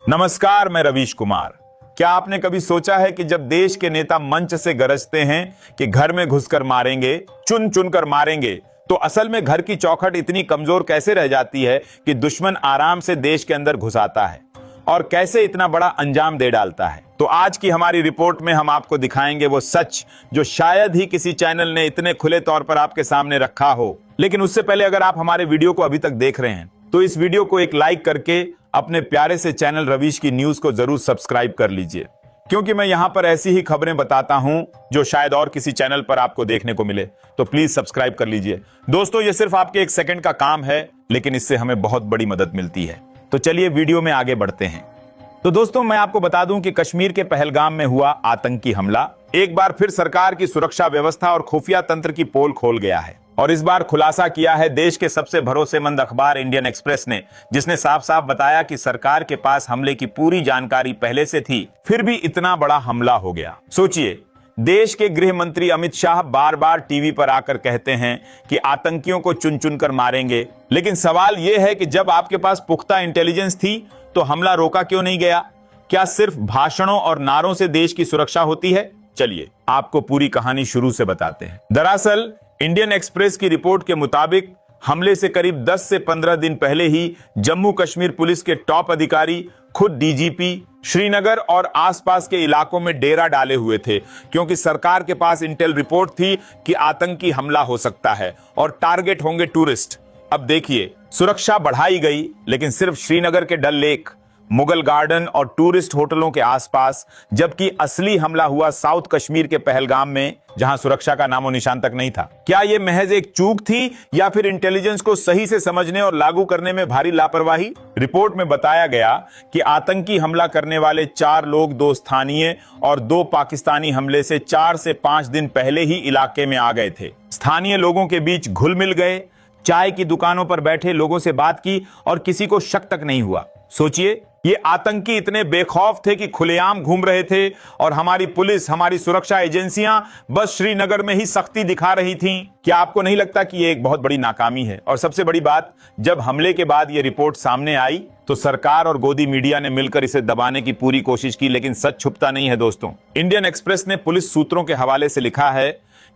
नमस्कार, मैं रवीश कुमार। क्या आपने कभी सोचा है कि जब देश के नेता मंच से गरजते हैं कि घर में घुसकर मारेंगे, चुन चुन कर मारेंगे, तो असल में घर की चौखट इतनी कमजोर कैसे रह जाती है कि दुश्मन आराम से देश के अंदर घुस आता है और कैसे इतना बड़ा अंजाम दे डालता है। तो आज की हमारी रिपोर्ट में हम आपको दिखाएंगे वो सच जो शायद ही किसी चैनल ने इतने खुले तौर पर आपके सामने रखा हो। लेकिन उससे पहले अगर आप हमारे वीडियो को अभी तक देख रहे हैं तो इस वीडियो को एक लाइक करके अपने प्यारे से चैनल रवीश की न्यूज को जरूर सब्सक्राइब कर लीजिए, क्योंकि मैं यहां पर ऐसी ही खबरें बताता हूं जो शायद और किसी चैनल पर आपको देखने को मिले। तो प्लीज सब्सक्राइब कर लीजिए। दोस्तों, ये सिर्फ आपके एक सेकंड का काम है, लेकिन इससे हमें बहुत बड़ी मदद मिलती है। तो चलिए वीडियो में आगे बढ़ते हैं। तो दोस्तों, मैं आपको बता दूं कि कश्मीर के पहलगाम में हुआ आतंकी हमला एक बार फिर सरकार की सुरक्षा व्यवस्था और खुफिया तंत्र की पोल खोल गया है। और इस बार खुलासा किया है देश के सबसे भरोसेमंद अखबार इंडियन एक्सप्रेस ने, जिसने साफ साफ बताया कि सरकार के पास हमले की पूरी जानकारी पहले से थी, फिर भी इतना बड़ा हमला हो गया। सोचिए, देश के गृह मंत्री अमित शाह बार बार टीवी पर आकर कहते हैं कि आतंकियों को चुन चुन कर मारेंगे, लेकिन सवाल यह है कि जब आपके पास पुख्ता इंटेलिजेंस थी तो हमला रोका क्यों नहीं गया? क्या सिर्फ भाषणों और नारों से देश की सुरक्षा होती है? चलिए आपको पूरी कहानी शुरू से बताते हैं। दरअसल इंडियन एक्सप्रेस की रिपोर्ट के मुताबिक हमले से करीब 10 से 15 दिन पहले ही जम्मू कश्मीर पुलिस के टॉप अधिकारी खुद डीजीपी श्रीनगर और आसपास के इलाकों में डेरा डाले हुए थे, क्योंकि सरकार के पास इंटेल रिपोर्ट थी कि आतंकी हमला हो सकता है और टारगेट होंगे टूरिस्ट। अब देखिए, सुरक्षा बढ़ाई गई, लेकिन सिर्फ श्रीनगर के डल लेक, मुगल गार्डन और टूरिस्ट होटलों के आसपास, जबकि असली हमला हुआ साउथ कश्मीर के पहलगाम में, जहां सुरक्षा का नामो निशान तक नहीं था। क्या यह महज एक चूक थी या फिर इंटेलिजेंस को सही से समझने और लागू करने में भारी लापरवाही? रिपोर्ट में बताया गया कि आतंकी हमला करने वाले 4 लोग 2 स्थानीय और 2 पाकिस्तानी हमले से 4 से 5 दिन पहले ही इलाके में आ गए थे। स्थानीय लोगों के बीच घुल मिल गए, चाय की दुकानों पर बैठे लोगों से बात की और किसी को शक तक नहीं हुआ। सोचिए, ये आतंकी इतने बेखौफ थे कि खुलेआम घूम रहे थे और हमारी पुलिस, हमारी सुरक्षा एजेंसियां बस श्रीनगर में ही सख्ती दिखा रही थीं। क्या आपको नहीं लगता कि ये एक बहुत बड़ी नाकामी है? और सबसे बड़ी बात, जब हमले के बाद ये रिपोर्ट सामने आई तो सरकार और गोदी मीडिया ने मिलकर इसे दबाने की पूरी कोशिश की, लेकिन सच छुपता नहीं है दोस्तों। इंडियन एक्सप्रेस ने पुलिस सूत्रों के हवाले से लिखा है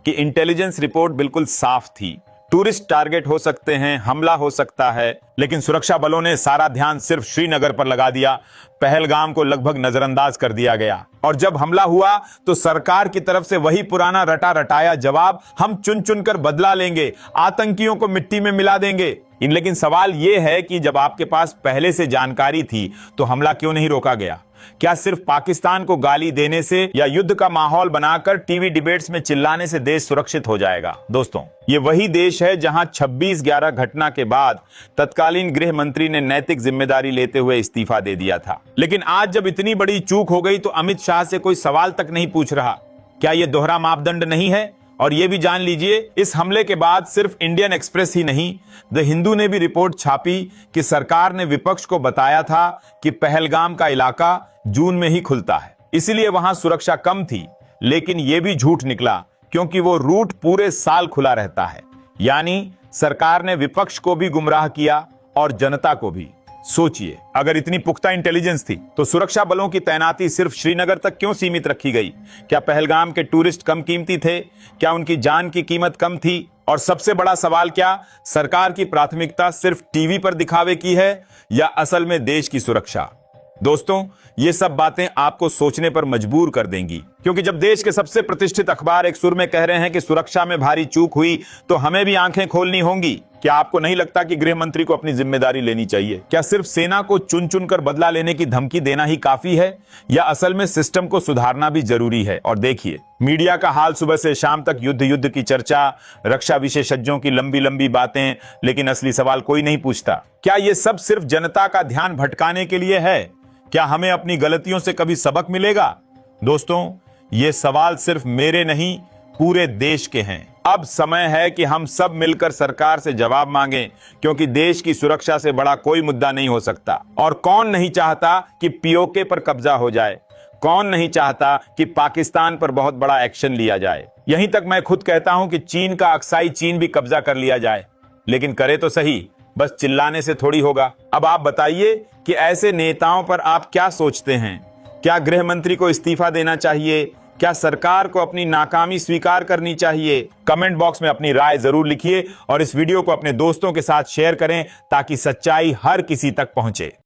कि इंटेलिजेंस रिपोर्ट बिल्कुल साफ थी। टूरिस्ट टारगेट हो सकते हैं, हमला हो सकता है, लेकिन सुरक्षा बलों ने सारा ध्यान सिर्फ श्रीनगर पर लगा दिया। पहलगाम को लगभग नजरअंदाज कर दिया गया। और जब हमला हुआ तो सरकार की तरफ से वही पुराना रटा रटाया जवाब, हम चुन चुन कर बदला लेंगे, आतंकियों को मिट्टी में मिला देंगे। लेकिन सवाल यह है कि जब आपके पास पहले से जानकारी थी तो हमला क्यों नहीं रोका गया? क्या सिर्फ पाकिस्तान को गाली देने से या युद्ध का माहौल बनाकर टीवी डिबेट्स में चिल्लाने से देश सुरक्षित हो जाएगा? दोस्तों, ये वही देश है जहां 26/11 घटना के बाद तत्कालीन गृह मंत्री ने नैतिक जिम्मेदारी लेते हुए इस्तीफा दे दिया था। लेकिन आज जब इतनी बड़ी चूक हो गई तो अमित शाह से कोई सवाल तक नहीं पूछ रहा। क्या यह दोहरा मापदंड नहीं है? और यह भी जान लीजिए, इस हमले के बाद सिर्फ इंडियन एक्सप्रेस ही नहीं, द हिंदू ने भी रिपोर्ट छापी कि सरकार ने विपक्ष को बताया था कि पहलगाम का इलाका जून में ही खुलता है, इसलिए वहां सुरक्षा कम थी। लेकिन यह भी झूठ निकला, क्योंकि वो रूट पूरे साल खुला रहता है। यानी सरकार ने विपक्ष को भी गुमराह किया और जनता को भी। सोचिए, अगर इतनी पुख्ता इंटेलिजेंस थी तो सुरक्षा बलों की तैनाती सिर्फ श्रीनगर तक क्यों सीमित रखी गई? क्या पहलगाम के टूरिस्ट कम कीमती थे? क्या उनकी जान की कीमत कम थी? और सबसे बड़ा सवाल, क्या सरकार की प्राथमिकता सिर्फ टीवी पर दिखावे की है या असल में देश की सुरक्षा? दोस्तों, ये सब बातें आपको सोचने पर मजबूर कर देंगी, क्योंकि जब देश के सबसे प्रतिष्ठित अखबार एक सुर में कह रहे हैं कि सुरक्षा में भारी चूक हुई, तो हमें भी आंखें खोलनी होंगी। क्या आपको नहीं लगता कि गृह मंत्री को अपनी जिम्मेदारी लेनी चाहिए? क्या सिर्फ सेना को चुन चुन कर बदला लेने की धमकी देना ही काफी है, या असल में सिस्टम को सुधारना भी जरूरी है? और देखिए, मीडिया का हाल सुबह से शाम तक युद्ध की चर्चा, रक्षा विशेषज्ञों की लंबी लंबी बातें, लेकिन असली सवाल कोई नहीं पूछता। क्या ये सब सिर्फ जनता का ध्यान भटकाने के लिए है? क्या हमें अपनी गलतियों से कभी सबक मिलेगा? दोस्तों, ये सवाल सिर्फ मेरे नहीं, पूरे देश के हैं। अब समय है कि हम सब मिलकर सरकार से जवाब मांगें, क्योंकि देश की सुरक्षा से बड़ा कोई मुद्दा नहीं हो सकता। और कौन नहीं चाहता कि पीओके पर कब्जा हो जाए? कौन नहीं चाहता कि पाकिस्तान पर बहुत बड़ा एक्शन लिया जाए? यहीं तक मैं खुद कहता हूं कि चीन का अक्साई चीन भी कब्जा कर लिया जाए, लेकिन करे तो सही, बस चिल्लाने से थोड़ी होगा। अब आप बताइए कि ऐसे नेताओं पर आप क्या सोचते हैं? क्या गृह मंत्री को इस्तीफा देना चाहिए? क्या सरकार को अपनी नाकामी स्वीकार करनी चाहिए? कमेंट बॉक्स में अपनी राय जरूर लिखिए और इस वीडियो को अपने दोस्तों के साथ शेयर करें ताकि सच्चाई हर किसी तक पहुंचे।